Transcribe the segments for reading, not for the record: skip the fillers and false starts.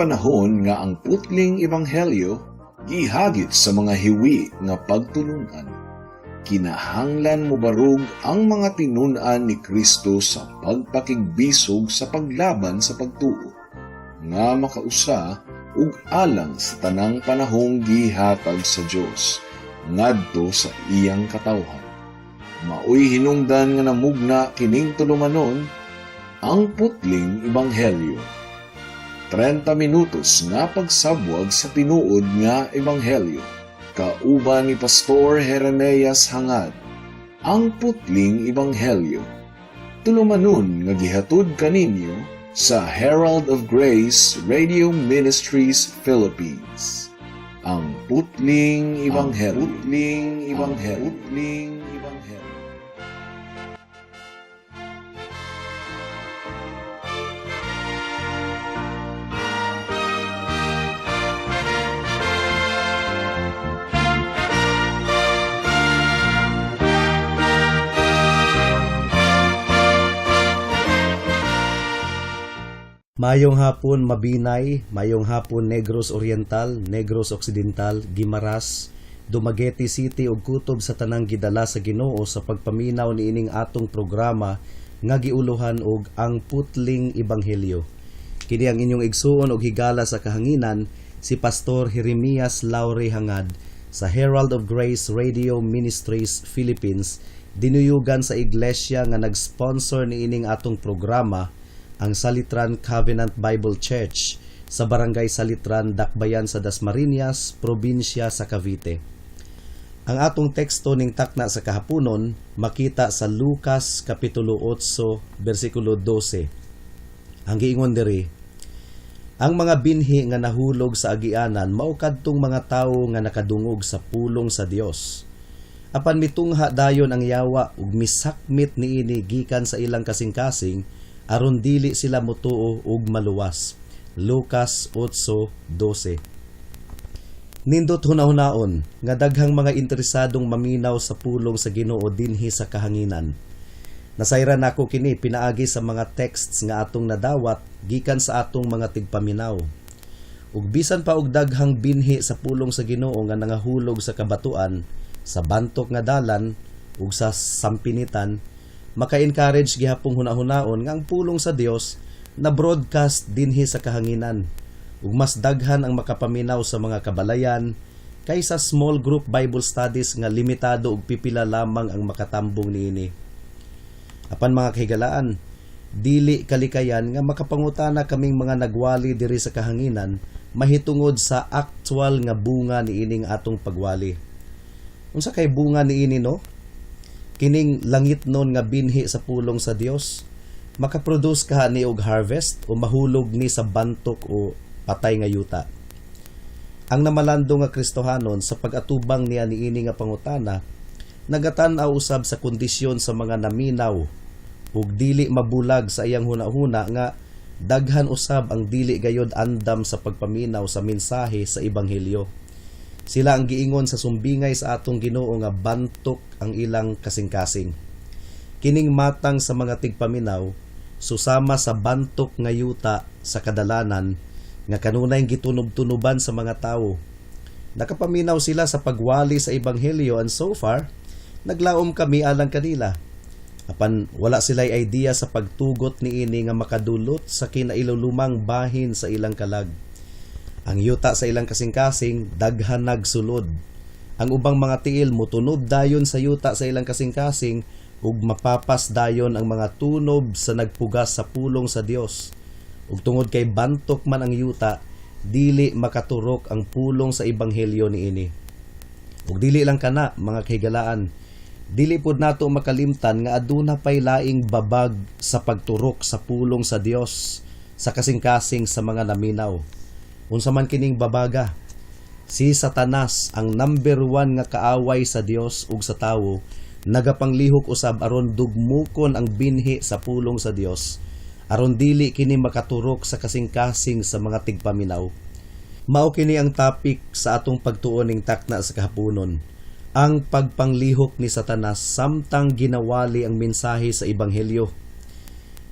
panahon nga ang putling ebanghelyo gihagit sa mga hiwi nga pagtulunan. Kinahanglan mo barug ang mga tinunan ni Kristo sa pagpakigbisog sa paglaban sa pagtuo, nga makausa ug alang sa tanang panahong gihatag sa Dios ngadto sa iyang katawhan. Maoy hinungdan nga namugna kining tulumanon ang putling ebanghelyo. 30 minutos nga pagsabwag sa tinuod nga ebanghelyo. Kauban ni Pastor Jeremias hangad ang putling ebanghelyo. Tulumanon nga gihatod kaninyo sa Herald of Grace Radio Ministries Philippines. Ang putling ebanghelyo. Putling ebanghelyo. Putling ebanghelyo. Mayong hapon Mabinay, mayong hapon Negros Oriental, Negros Occidental, Guimaras, Dumaguete City ug kutob sa tanang gidala sa Ginoo sa pagpaminaw niining atong programa nga giuluhan og ang putling ebanghelyo. Kini ang inyong igsuon og higala sa kahanginan si Pastor Jeremias Laure hangad sa Herald of Grace Radio Ministries Philippines, dinuyugan sa iglesia nga nag-sponsor niining atong programa, ang Salitran Covenant Bible Church sa Barangay Salitran, Dakbayan sa Dasmariñas, Probinsya sa Cavite. Ang atong teksto ning takna sa kahaponon makita sa Lucas Kapitulo 8, versikulo 12. Ang giingon diri, ang mga binhi nga nahulog sa agianan mao kadtong mga tawo nga nakadungog sa pulong sa Dios. Apan mitungha dayon ang yawa ug misakmit niini gikan sa ilang kasing-kasing aron dili sila motuo ug maluwas. Lucas 8:12. Nindot hunahunahon nga daghang mga interesadong maminaw sa pulong sa Ginoo dinhi sa kahanginan. Nasayran nako kini pinaagi sa mga texts nga atong nadawat gikan sa atong mga tigpaminaw. Ug bisan pa og daghang binhi sa pulong sa Ginoo nga nangahulog sa kabatuan, sa bantok nga dalan ug sa sampinitan, maka-encourage gihapong hunahunaon nga ang pulong sa Dios na broadcast dinhi sa kahanginan ug mas daghan ang makapaminaw sa mga kabalayan kaysa small group Bible studies nga limitado ug pipila lamang ang makatambong niini. Apan mga kahigalaan, dili kalikayan nga makapangutana kaming mga nagwali diri sa kahanginan mahitungod sa actual nga bunga niining atong pagwali. Unsa kay bunga niini no? Kining langit nun nga binhi sa pulong sa Dios, makaproduce ka ni og harvest o mahulog ni sa bantok o patay nga yuta. Ang namalando nga Kristohanon sa pag-atubang niya niini nga pangutana, nagatan-aw usab sa kondisyon sa mga naminaw ug dili mabulag sa iyang hunahuna nga daghan usab ang dili gayod andam sa pagpaminaw sa mensahe sa ebanghelyo. Sila ang giingon sa sumbingay sa atong Ginoo nga bantok ang ilang kasing-kasing. Kining matang sa mga tigpaminaw, susama sa bantok nga yuta sa kadalanan nga kanunay gitunob-tunuban sa mga tawo. Nakapaminaw sila sa pagwali sa ebanghelyo and so far, naglaom kami alang kanila. Apan wala sila'y idea sa pagtugot niini nga makadulot sa kinailulumang bahin sa ilang kalag. Ang yuta sa ilang kasing-kasing daghan nagsulod. Ang ubang mga tiil motunod dayon sa yuta sa ilang kasing-kasing ug mapapas dayon ang mga tunob sa nagpugas sa pulong sa Dios. Ug tungod kay bantok man ang yuta, dili makaturok ang pulong sa ebanghelyo niini. Ug dili lang kana mga kahigalaan, dili pud nato makalimtan nga aduna pay laing babag sa pagturok sa pulong sa Dios sa kasing-kasing sa mga naminaw. Unsa man kining babaga, si Satanas ang number 1 nga kaaway sa Dios ug sa tawo, nagapanglihok usab aron dugmukon ang binhi sa pulong sa Dios, aron dili kini makaturok sa kasing-kasing sa mga tigpaminaw. Mao kini ang topic sa atong pagtuon ning takna sa kahaponon, ang pagpanglihok ni Satanas samtang ginawali ang mensahe sa ebanghelyo.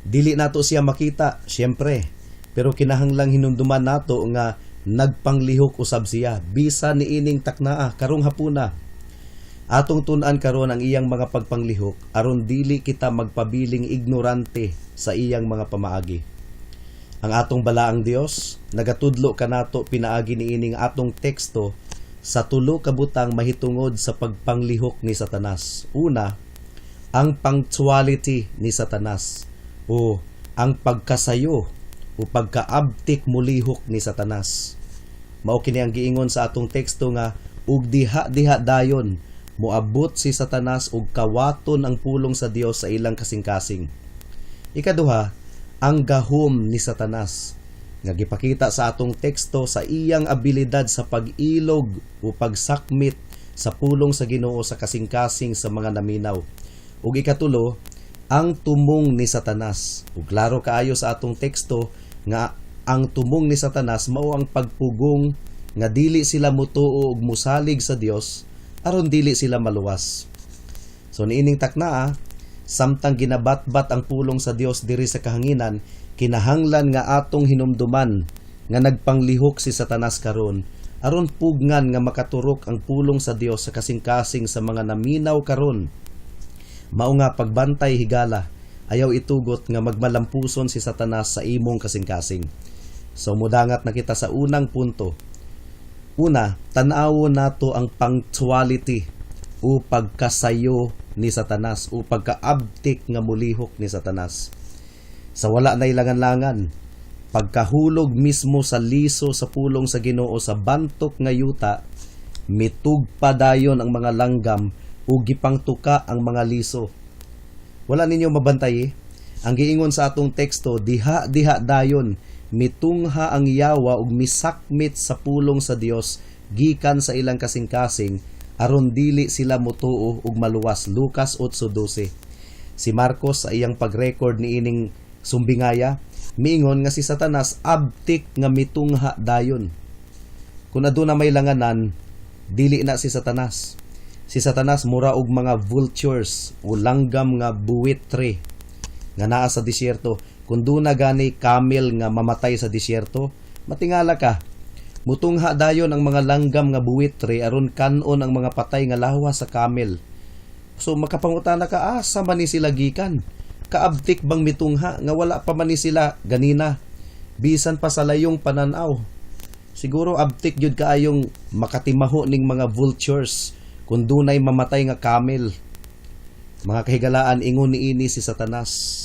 Dili nato siya makita, syempre, Pero kinahanglang hinumduman nato nga nagpanglihok usab siya bisan niining taknaa karong hapuna. Atong tun-an karon ang iyang mga pagpanglihok aron dili kita magpabiling ignorante sa iyang mga pamaagi. Ang atong balaang Dios nagatudlo kanato pinaagi niining atong teksto sa tulo ka butang mahitungod sa pagpanglihok ni Satanas. Una, ang punctuality ni Satanas o ang pagkasayo o pagkaabtik mulihok ni Satanas. Mao kini ang giingon sa atong teksto nga ug diha dayon moabot si Satanas ug kawaton ang pulong sa Dios sa ilang kasing-kasing. Ikaduha, ang gahom ni Satanas nga gipakita sa atong teksto sa iyang abilidad sa pag-ilog o pagsakmit sa pulong sa Ginoo sa kasing-kasing sa mga naminaw. Ug ikatulo, ang tumong ni Satanas. Ug klaro kaayo sa atong teksto nga ang tumong ni Satanas mao ang pagpugong nga dili sila mutuo ug musalig sa Dios aron dili sila maluwas. So niining taknaa, samtang ginabatbat ang pulong sa Dios diri sa kahanginan, kinahanglan nga atong hinumduman nga nagpanglihok si Satanas karon aron pugngan nga makaturok ang pulong sa Dios sa kasing-kasing sa mga naminaw karon. Mao nga pagbantay higala, ayaw itugot nga magmalampuson si Satanas sa imong kasing-kasing. So mudangat na kita sa unang punto. Una, tan-awon nato ang punctuality o pagkasayo ni Satanas o pagkaabtik nga mulihok ni Satanas. Sa wala na ilangan-langan, pagkahulog mismo sa liso sa pulong sa Ginoo sa bantok nga yuta, mitugpa dayon ang mga langgam o gipangtuka ang mga liso. Wala ninyo mabantay ang giingon sa atong teksto, diha dayon mitungha ang yawa ug misakmit sa pulong sa Dios gikan sa ilang kasing-kasing aron dili sila mutuo ug maluwas. Lucas 8:12. Si Marcos sa iyang pag-record niining sumbingaya miingon nga si Satanas abtik nga mitungha dayon. Kung aduna may langanan, dili na si Satanas. Si Satanas mura og mga vultures o langgam nga buwitre nga naa sa disyerto. Kung doon na gani camel nga mamatay sa disyerto, matingala ka. Mutungha dayon ang mga langgam nga buwitre aron kanon ang mga patay nga lawas sa camel. So makapangutana ka, asa man ni sila gikan? Kaabtik bang mitungha nga wala pa man ni sila ganina? Bisan pa sa layong pananaw. Siguro abtik jud kaayong makatimaho ning mga vultures kung dunay mamatay nga camel. Mga kahigalaan, ingon niini si Satanas.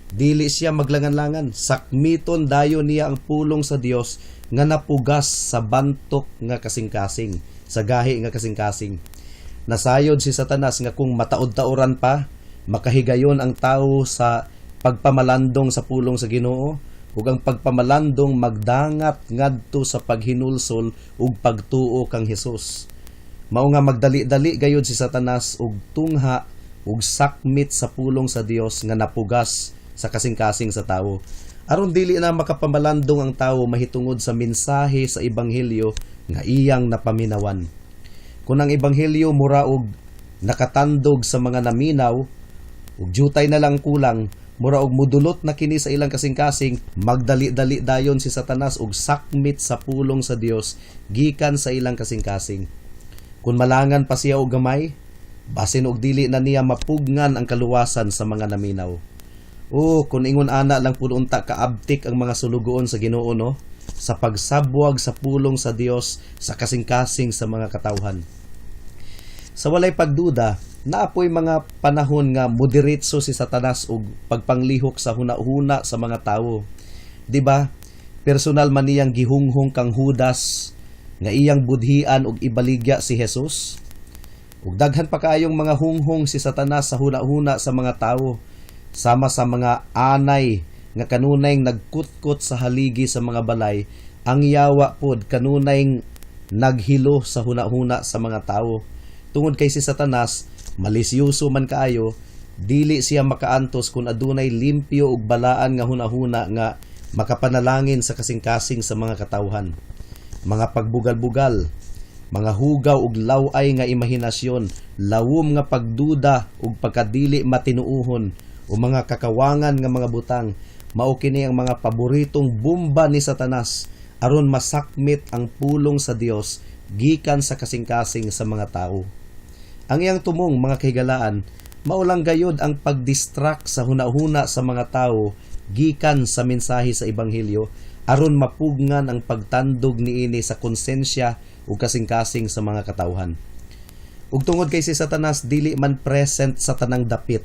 Dili siya maglangan-langan, sakmiton dayon niya ang pulong sa Dios nga napugas sa bantok nga kasing-kasing, sa gahi nga kasing-kasing. Nasayod si Satanas nga kung mataod-taoran pa, makahigayon ang tao sa pagpamalandong sa pulong sa Ginoo, ug ang pagpamalandong magdangat ngadto sa paghinulsol ug pagtuo kang Hesus. Mao nga magdali-dali gayud si Satanas og tungha ug sakmit sa pulong sa Dios nga napugas sa kasing-kasing sa tao aron dili na makapamalandong ang tao mahitungod sa mensahe sa ebanghelyo nga iyang napaminawan. Kung ang ebanghelyo mura og nakatandog sa mga naminaw ug jutay na lang kulang, mura og mudulot na kini sa ilang kasing-kasing, magdali-dali dayon si Satanas og sakmit sa pulong sa Dios gikan sa ilang kasing-kasing. Kung malangan pa siya og gamay, basin og dili na niya mapugngan ang kaluwasan sa mga naminaw. O kung ingon ana lang pud unta kaabtik ang mga sulugoon sa Ginoo no, sa pagsabwag sa pulong sa Dios sa kasing-kasing sa mga katawhan. Sa walay pagduda, naapoy mga panahon nga moderitso si Satanas og pagpanglihok sa huna-huna sa mga tawo. Di ba? Personal man niyang gihunghong kang Judas nga iyang budhian og ibaligya si Jesus. Ug daghan pa kaayong mga hunghong si Satanas sa huna-huna sa mga tawo, sama sa mga anay nga kanunay nagkutkot sa haligi sa mga balay, ang yawa pod kanunay naghilo sa huna-huna sa mga tawo. Tungod kay si Satanas, malisyoso man kaayo, dili siya makaantos kung adunay limpyo ug balaan nga huna-huna nga makapanalangin sa kasing-kasing sa mga katawhan. Mga pagbugal-bugal, mga hugaw ug laway nga imahinasyon, lawom nga pagduda ug pagkadili matinuuhon, o mga kakawangan nga mga butang, mao kini ang mga paboritong bomba ni Satanas aron masakmit ang pulong sa Dios gikan sa kasing-kasing sa mga tao. Ang iyang tumong mga kahigalaan, maulang gayod ang pagdistract sa hunahuna sa mga tao gikan sa mensahe sa ebanghelyo aron mapugngan ang pagtandog niini sa konsensya ug kasing-kasing sa mga katawhan. Ug tungod kay si Satanas dili man present sa tanang dapit,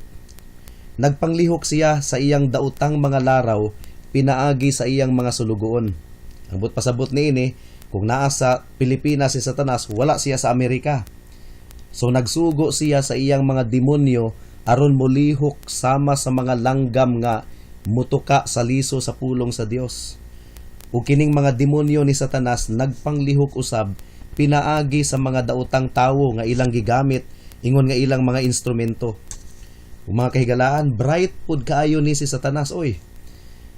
nagpanglihok siya sa iyang daotang mga laraw pinaagi sa iyang mga sulugoon. Ang pasabot niini, kung naa sa Pilipinas si Satanas, wala siya sa Amerika. So nagsugo siya sa iyang mga demonyo aron molihok sama sa mga langgam nga mutuka sa liso sa pulong sa Dios. Ug kining mga demonyo ni Satanas nagpanglihok usab pinaagi sa mga daotang tawo nga ilang gigamit ingon nga ilang mga instrumento. Ug mga kahigalaan, bright pud kaayo ni si Satanas oy.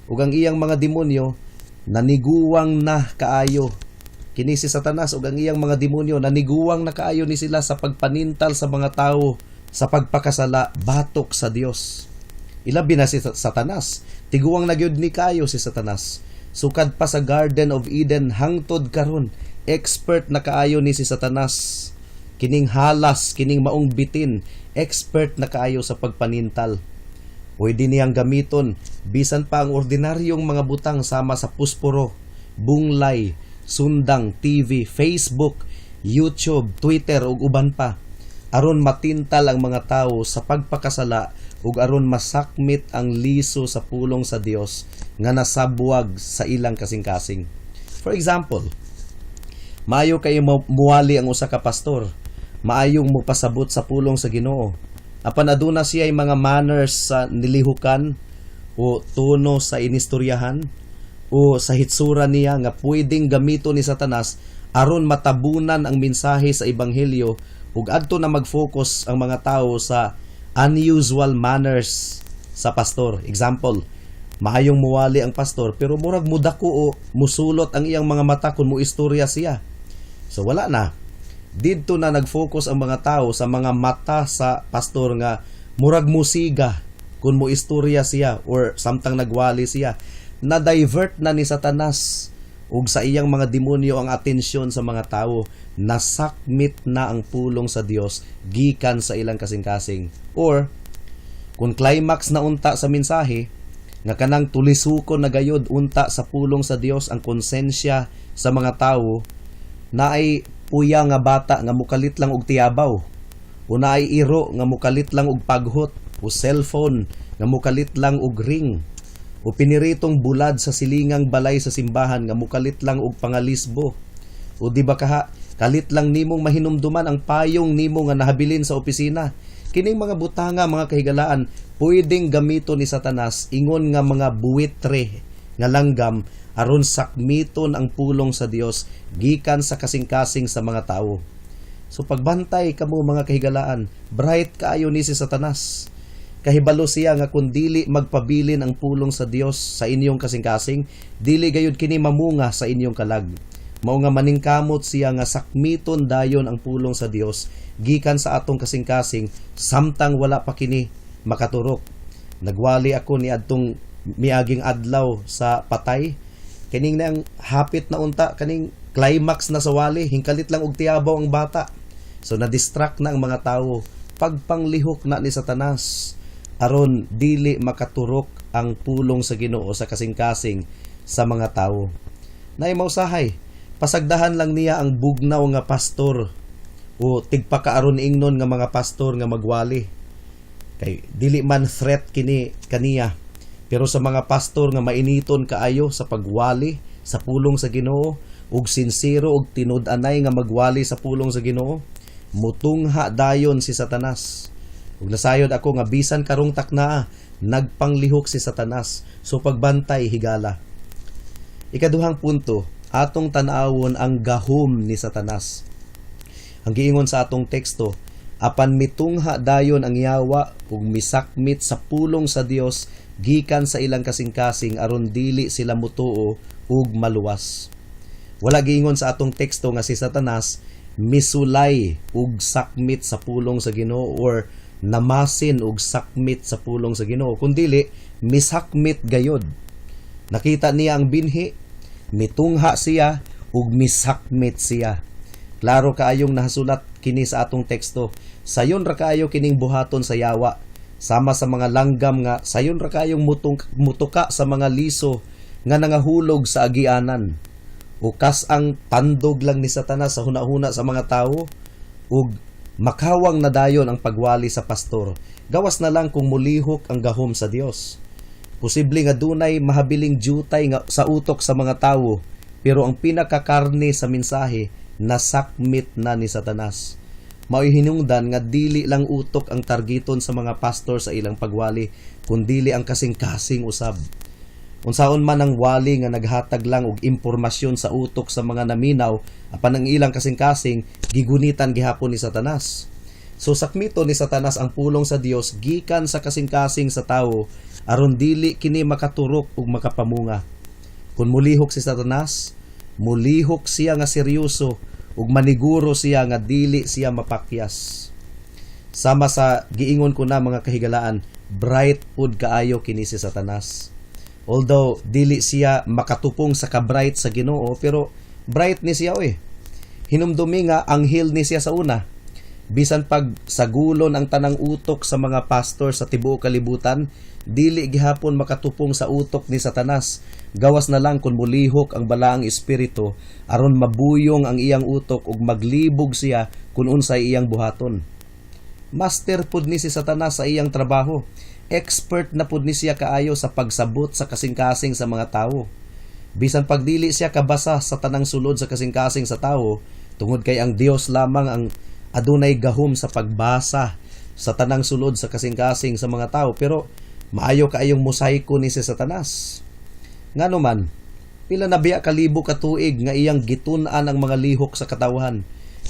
Ug ang iyang mga demonyo naniguwang na kaayo. Kini si Satanas ug ang iyang mga demonyo naniguwang na kaayo ni sila sa pagpanintal sa mga tawo sa pagpakasala batok sa Dios. Ilabi na si Satanas, tiguwang na gyud ni kaayo si Satanas. Sukad pa sa Garden of Eden hangtod karon, expert na kaayo ni si Satanas. Kining halas, kining maong bitin, expert na kaayo sa pagpanintal. Pwede niyang gamiton bisan pa ang ordinaryong mga butang sama sa pusporo, bunglay, sundang, TV, Facebook, YouTube, Twitter ug uban pa aron matintal ang mga tawo sa pagpakasala ug aron masakmit ang liso sa pulong sa Dios nga nasabwag sa ilang kasing-kasing. For example, maayo kayo muwali ang usa ka pastor, maayong mupasabot sa pulong sa Ginoo. Apan aduna siya ay mga manners sa nilihukan o tono sa inistoryahan o sa hitsura niya nga pwedeng gamito ni Satanas aron matabunan ang mensahe sa ebanghelyo ug adto na mag-focus ang mga tao sa unusual manners sa pastor. Example, maayong muwali ang pastor pero murag mudako o musulot ang iyang mga mata kung muistorya siya. So wala na. Didto na nag-focus ang mga tao sa mga mata sa pastor nga murag musiga kung muistorya siya or samtang nagwali siya. Na-divert na ni Satanas ug sa iyang mga demonyo ang atensyon sa mga tao, nasakmit na ang pulong sa Dios gikan sa ilang kasing-kasing. Or kung climax na unta sa mensahe nga kanang tulisukon na gayod unta sa pulong sa Dios ang konsensya sa mga tao, naay puya nga bata nga mukalit lang og tiyabaw, o naay iro nga mukalit lang og paghot, o cellphone nga mukalit lang og ring, o piniritong bulad sa silingang balay sa simbahan nga mukalit lang og pangalisbo, o di ba kalit lang nimong mahinumduman ang payong nimo nga nahabilin sa opisina. Kining mga butanga mga kahigalaan pwedeng gamito ni Satanas ingon nga mga buwitre nga langgam aron sakmiton ang pulong sa Dios gikan sa kasing-kasing sa mga tao. So pagbantay kamo mga kahigalaan, bright kaayo ni si Satanas. Kahibalo siya nga kung dili magpabilin ang pulong sa Dios sa inyong kasing-kasing, dili gayud kini mamunga sa inyong kalag. Mao nga maningkamot siya nga sakmiton dayon ang pulong sa Dios gikan sa atong kasing-kasing samtang wala pa kini makaturok. Nagwali ako ni adtong miaging adlaw sa patay. Kining nang hapit na unta, kaning climax na sa wali, hingkalit lang og tiyabaw ang bata. So na-distract na ang mga tao, pagpanglihok na ni Satanas aron dili makaturok ang pulong sa Ginoo sa kasing-kasing sa mga tao. Nay mausahay, pasagdahan lang niya ang bugnaw nga pastor o tigpakaaron ingnon nga mga pastor nga magwali. Kay dili man threat kini kaniya. Pero sa mga pastor nga mainiton kaayo sa pagwali sa pulong sa Ginoo ug sinsero ug tinud-anay nga magwali sa pulong sa Ginoo, mutungha dayon si Satanas. Ug nasayod ako nga bisan karong taknaa nagpanglihok si Satanas. So pagbantay higala. Ikaduhang punto, atong tan-awon ang gahom ni Satanas. Ang giingon sa atong teksto, apan mitungha dayon ang yawa ug misakmit sa pulong sa Dios gikan sa ilang kasing-kasing aron dili sila mutuo ug maluwas. Wala giingon sa atong teksto nga si Satanas misulay ug sakmit sa pulong sa Ginoo or namasin ug sakmit sa pulong sa Ginoo, kundi misakmit gayod. Nakita niya ang binhi, mitungha siya ug misakmit siya. Klaro kaayong nahasulat kini sa atong teksto. Sayon ra kaayo kining buhaton sa yawa, sama sa mga langgam nga sayon ra kayong mutuka sa mga liso nga nangahulog sa agianan. Ukas ang tandog lang ni Satanas sa hunahuna sa mga tawo ug makawang nadayon ang pagwali sa pastor. Gawas na lang kung mulihok ang gahom sa Dios. Posible nga dunay mahabiling jutay nga sa utok sa mga tawo, pero ang pinakakarne sa mensahe nasakmit na ni Satanas. Mao'y hinungdan nga dili lang utok ang targeton sa mga pastor sa ilang pagwali, kundili ang kasing-kasing usab. Unsaon man ang wali nga naghatag lang og impormasyon sa utok sa mga naminaw, apan ang ilang kasing-kasing gigunitan gihapon ni Satanas. So sakmito ni Satanas ang pulong sa Dios gikan sa kasing-kasing sa tawo aron dili kini makaturok ug makapamunga. Kung mulihok si Satanas, mulihok siya nga seryoso ug maniguro siya nga dili siya mapakyas. Sama sa giingon ko na mga kahigalaan, bright pud kaayo kini si Satanas. Although dili siya makatupong sa ka-bright sa Ginoo, pero bright ni siya Hinumdumi nga anghel ni siya sa una. Bisan pag sagulon ang tanang utok sa mga pastor sa tibuok kalibutan, dili gihapon makatupong sa utok ni Satanas. Gawas na lang kung mulihok ang balaang espiritu aron mabuyong ang iyang utok ug maglibog siya kung unsay iyang buhaton. Master pud ni si Satanas sa iyang trabaho. Expert na pud ni siya kaayo sa pagsabot sa kasing-kasing sa mga tawo. Bisan pag dili siya kabasa sa tanang sulod sa kasing-kasing sa tawo, tungod kay ang Dios lamang ang adunay gahom sa pagbasa sa tanang sulod sa kasing-kasing sa mga tao, pero maayo kaayong mosaiko ni si Satanas. Ngano man, pila na biya kalibo ka tuig nga iyang gitun-an ang mga lihok sa katawhan.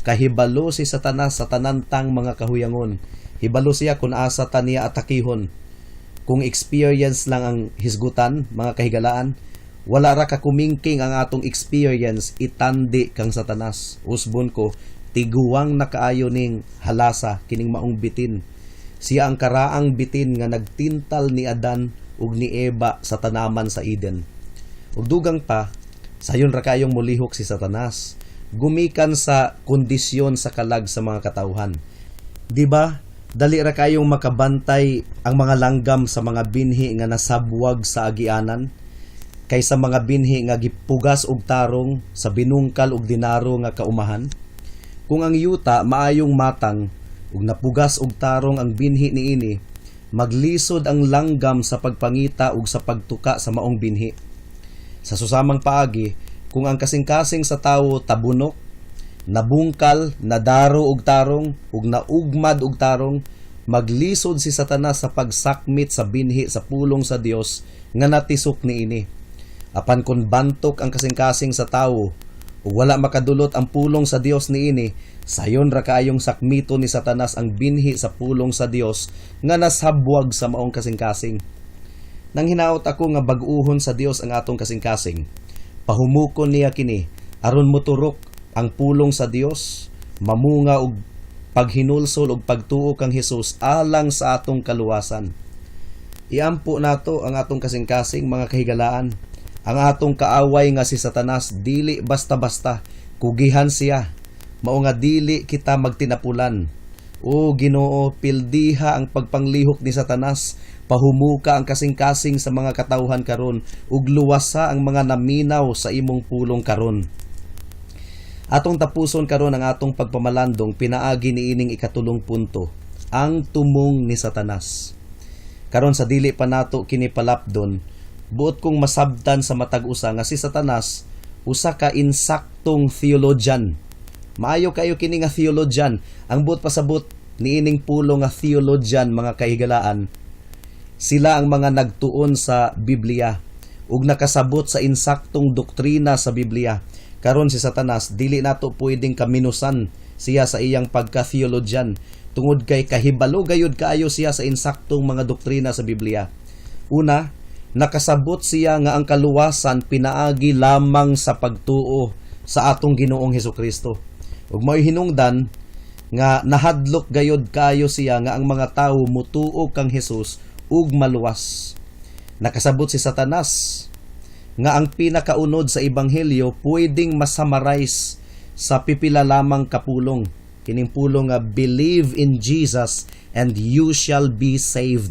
Kahibalo si Satanas sa tanantang mga kahuyangon. Hibalo siya kung asa ta niya atakihon. Kung experience lang ang hisgutan, mga kahigalaan, wala ra ka kumingking ang atong experience, itandi kang Satanas. Usbon ko, tiguwang na kaayo ning halasa kining maong bitin. Siya ang karaang bitin nga nagtintal ni Adan ug ni Eva sa tanaman sa Eden. Ug dugang pa, sayon ra kayong mulihok si Satanas. Gumikan sa kondisyon sa kalag sa mga katawhan. Di ba? Dali ra kayong makabantay ang mga langgam sa mga binhi nga nasabwag sa agianan kaysa mga binhi nga gipugas og tarong sa binungkal og dinaro nga kaumahan. Kung ang yuta maayong matang ug napugas og tarong ang binhi niini, maglisod ang langgam sa pagpangita ug sa pagtuka sa maong binhi. Sa susamang paagi, kung ang kasing-kasing sa tawo tabunok, nabungkal, nadaro og tarong ug naugmad og tarong, maglisod si Satanas sa pagsakmit sa binhi sa pulong sa Dios nga natisok niini. Apan kung bantok ang kasing-kasing sa tawo ug wala makadulot ang pulong sa Dios niini, sayon ra kaayong sakmito ni Satanas ang binhi sa pulong sa Dios nga nasabwag sa maong kasing-kasing. Nang hinaot ako nga bag-uhon sa Dios ang atong kasing-kasing, pahumukon niya kini aron moturok ang pulong sa Dios, mamunga og paghinulsol og pagtuo kang Hesus alang sa atong kaluwasan. Iampo nato ang atong kasing-kasing, mga kahigalaan. Ang atong kaaway nga si Satanas dili basta-basta, kugihan siya. Mao nga dili kita magtinapulan. O Ginoo, pildiha ang pagpanglihok ni Satanas, pahumuka ang kasing-kasing sa mga katawhan karon ug luwasa ang mga naminaw sa imong pulong karon. Atong tapuson karon ang atong pagpamalandong pinaagi niining ikatulong punto, ang tumong ni Satanas. Karon sa dili pa nato kini palapdon, buot kong masabtan sa matag usa nga si Satanas usa ka insaktong theologian. Maayo kayo kini nga theologian, ang buot pasabot niining pulong nga theologian, mga kahigalaan. Sila ang mga nagtuon sa Biblia ug nakasabot sa insaktong doktrina sa Biblia. Karon si Satanas dili nato pwedeng kaminusan siya sa iyang pagka-theologian tungod kay kahibalo gayud kaayo siya sa insaktong mga doktrina sa Biblia. Una, nakasabot siya nga ang kaluwasan pinaagi lamang sa pagtuo sa atong Ginoong Hesukristo. Ug mao'y hinungdan nga nahadlok gayud kaayo siya nga ang mga tawo mutuo kang Hesus ug maluwas. Nakasabot si Satanas nga ang pinakaunod sa ebanghelyo pwedeng masummarize sa pipila lamang kapulong. Kining pulong nga believe in Jesus and you shall be saved.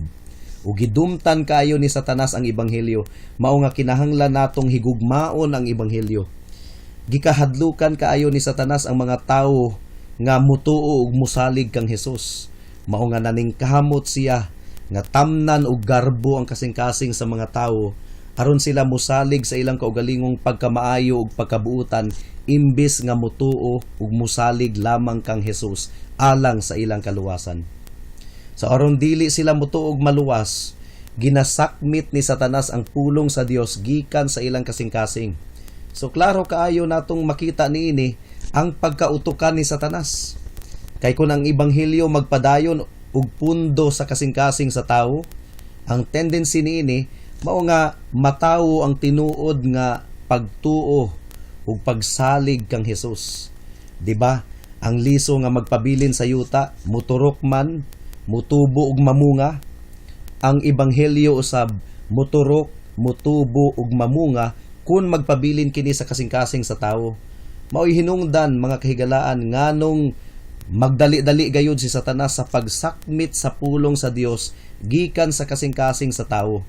Ug gidumtan kaayo ni Satanas ang ebanghelyo, mao nga kinahanglan natong higugmaon ang ebanghelyo. Gikahadlukan kaayo ni Satanas ang mga tawo nga mutuo ug musalig kang Hesus. Mao nga naningkamot siya nga tamnan og garbo ang kasing-kasing sa mga tawo aron sila musalig sa ilang kaugalingong pagkamaayo ug pagkabuutan imbis nga mutuo ug musalig lamang kang Hesus alang sa ilang kaluwasan. Sa aron dili sila mutuo ug maluwas, ginasakmit ni Satanas ang pulong sa Dios gikan sa ilang kasing-kasing. So klaro kaayo natong makita niini ang pagkautukan ni Satanas. Kay kung ang ebanghelyo magpadayon ug pundo sa kasing-kasing sa tawo, ang tendency niini mao nga matawo ang tinuod nga pagtuo ug pagsalig kang Hesus. Di ba? Ang liso nga magpabilin sa yuta, muturok man, mutubo ug mamunga. Ang ebanghelyo usab muturok, mutubo ug mamunga kung magpabilin kini sa kasing-kasing sa tawo. Mao'y hinungdan mga kahigalaan nganong magdali-dali gayud si Satanas sa pagsakmit sa pulong sa Dios gikan sa kasing-kasing sa tawo.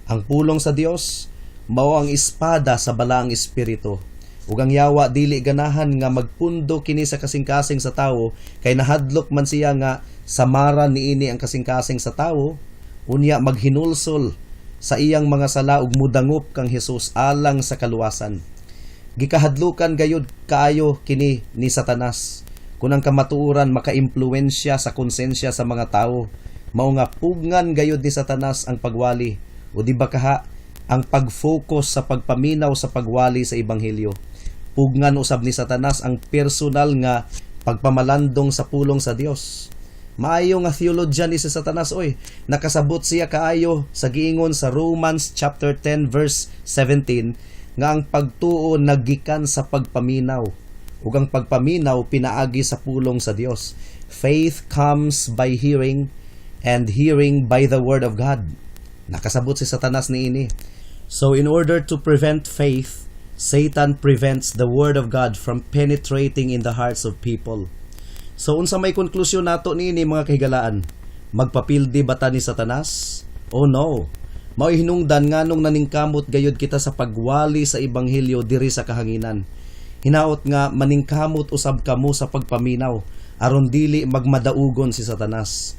Ang pulong sa Dios mao ang espada sa balaang espiritu. Ug ang yawa dili ganahan nga magpundo kini sa kasing-kasing sa tawo kay nahadlok man siya nga samaran niini ang kasing-kasing sa tawo, unya maghinulsol sa iyang mga sala ug mudangop kang Hesus alang sa kaluwasan. Gikahadlukan gayud kaayo kini ni Satanas kung ang kamatuoran makaimpluwensya sa konsensya sa mga tawo. Mao nga pugngan gayud ni Satanas ang pagwali o di ba kaha ang pag-focus sa pagpaminaw sa pagwali sa ebanghelyo. Pugngan usab ni Satanas ang personal nga pagpamalandong sa pulong sa Dios. Maayo nga theologian ni si Satanas oy, nakasabot siya kaayo sa giingon sa Romans chapter 10 verse 17 nga ang pagtuo naggikan sa pagpaminaw ug ang pagpaminaw pinaagi sa pulong sa Dios. Faith comes by hearing and hearing by the word of God. Nakasabot si Satanas niini. So in order to prevent faith, Satan prevents the word of God from penetrating in the hearts of people. So unsa may konklusyon nato niini mga kahigalaan? Magpapildi bata ni Satanas? Oh no. Mao'y hinungdan nganong naningkamot gayud kita sa pagwali sa ebanghelyo diri sa kahanginan. Hinaot nga maningkamot usab kamo sa pagpaminaw aron dili magmadaugon si Satanas.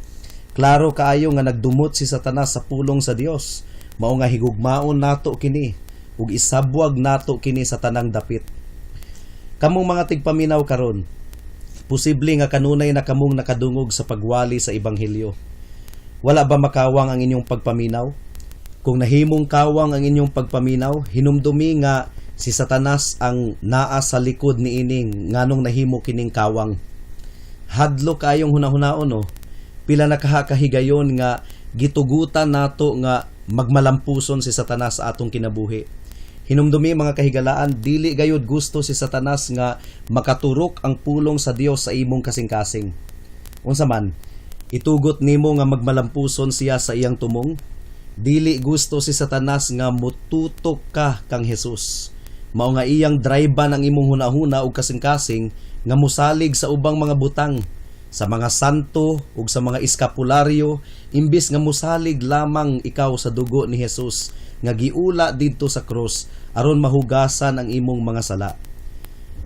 Klaro kaayo nga nagdumot si Satanas sa pulong sa Dios. Mao nga higugmaon nato kini ug isabwag nato kini sa tanang dapit. Kamong mga tigpaminaw karon, posible nga kanunay na kamong nakadungog sa pagwali sa ebanghelyo. Wala ba makawang ang inyong pagpaminaw? Kung nahimong kawang ang inyong pagpaminaw, hinumdumi nga si Satanas ang naa sa likod ni ining nganong nahimo kining kawang. Hadlo kayong hunahunaon no. Pila na kahigayon nga gitugutan nato nga magmalampuson si Satanas sa atong kinabuhi. Hinumdumi mga kahigalaan, dili gayud gusto si Satanas nga makaturok ang pulong sa Dios sa imong kasing-kasing. Unsa man, itugot nimo nga magmalampuson siya sa iyang tumong. Dili gusto si Satanas nga mututok ka kang Hesus. Mao nga iyang driban ang imong hunahuna ug kasing-kasing nga musalig sa ubang mga butang, sa mga santo ug sa mga eskapularyo imbis nga musalig lamang ikaw sa dugo ni Hesus nga giula didto sa krus aron mahugasan ang imong mga sala.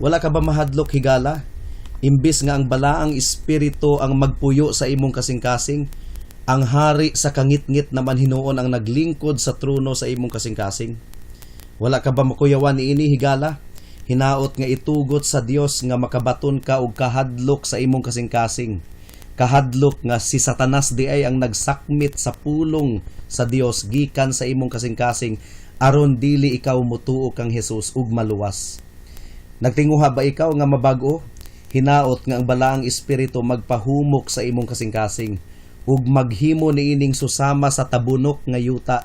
Wala ka ba mahadlok higala? Imbis nga ang balaang espiritu ang magpuyo sa imong kasing-kasing, ang hari sa kangit-ngit naman hinuon ang naglingkod sa trono sa imong kasing-kasing. Wala ka ba makuyawan niini higala? Hinaot nga itugot sa Dios nga makabaton ka og kahadlok sa imong kasing-kasing. Kahadlok nga si Satanas di ay ang nagsakmit sa pulong sa Dios gikan sa imong kasing-kasing aron dili ikaw mutuo kang Hesus ug maluwas. Nagtinguha ba ikaw nga mabago? Hinaot nga ang balaang espiritu magpahumok sa imong kasing-kasing ug maghimo niining susama sa tabunok nga yuta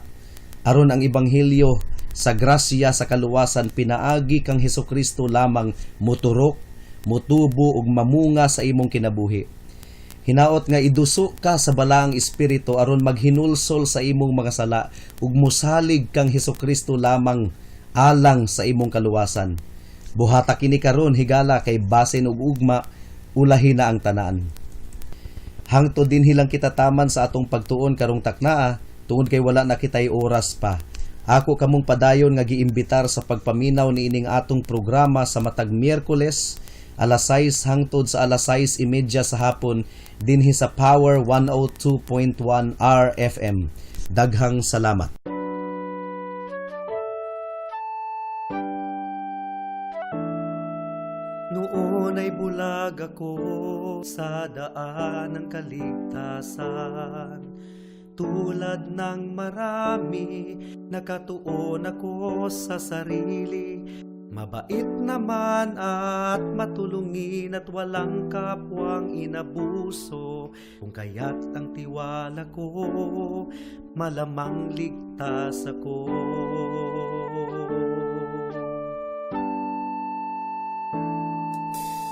aron ang ebanghelyo sa grasya sa kaluwasan pinaagi kang Hesukristo lamang muturok, mutubo ug mamunga sa imong kinabuhi. Hinaot nga iduso ka sa balaang espiritu aron maghinulsol sa imong mga sala ug musalig kang Hesukristo lamang alang sa imong kaluwasan. Buhata kini karon higala kay basin ug ugma ulahi na ang tanan. Hangtod din hilang kita taman sa atong pagtuon karong taknaa tungod kay wala na kitay oras pa. Ako kamong padayon nga giimbitar sa pagpaminaw ni ining atong programa sa matag Miyerkules alas 6 hangtod sa alas 6:30 sa hapon dinhi sa Power 102.1 RFM. Daghang salamat. Noon ay bulag ako sa daan ng kaligtasan. Tulad ng marami, nakatuon ako sa sarili. Mabait naman at matulungin at walang kapwang inabuso. Kung kaya't ang tiwala ko, malamang ligtas ako.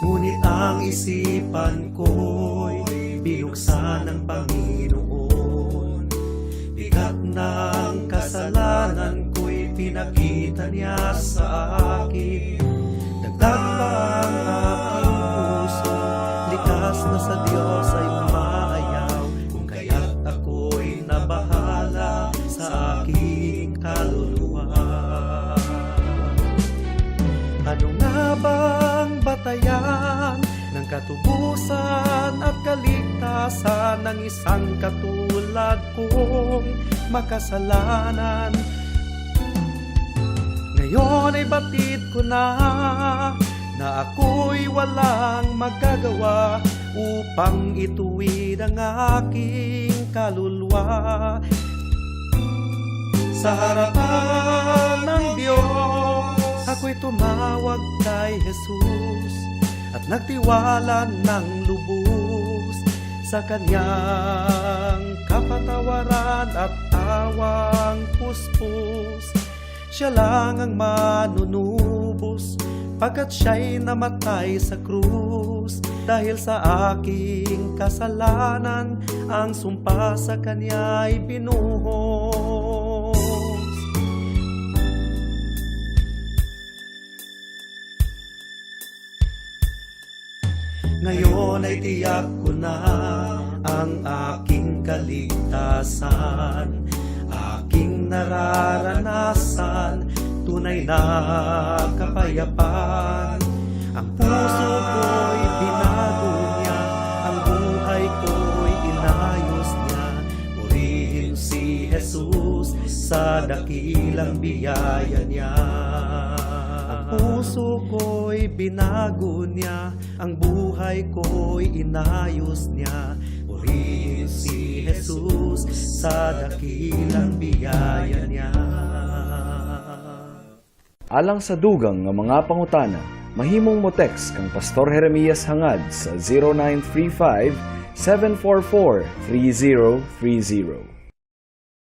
Ngunit ang isipan ko'y binuksan ng Panginoon. Bigat ng kasalanan ko'y pinakita niya sa akin. Dagdag pa ang aking puso, likas na sa Diyos ay umaayaw. Kung kaya't ako'y nabahala sa aking kaluluwa. Ano nga bang batayan ng katubusan at kaligtasan ng isang katulad kong makasalanan? Ngayon ay batid ko na ako'y walang magagawa upang ituwid ang aking kaluluwa. Sa harapan ng Diyos, ako'y tumawag kay Jesus at nagtiwala ng lubos sa Kanyang kapatawaran at awang puspos. Siya lang ang manunubos pagkat siya'y namatay sa krus. Dahil sa aking kasalanan, ang sumpa sa Kanya'y binuhos. Ngayon ay tiyak ko na ang aking kaligtasan, aking nararanasan, tunay na kapayapaan. Ang puso ko'y binago niya, ang buhay ko'y inayos niya. Purihin si Jesus sa dakilang biyaya niya. Ang puso ko'y binago niya, ang buhay ko'y inayos niya. Purihin si Jesus sa dakilang biyaya niya. Alang sa dugang nga mga pangutana, mahimong mo text kang Pastor Jeremias hangad sa 0935 744 3030.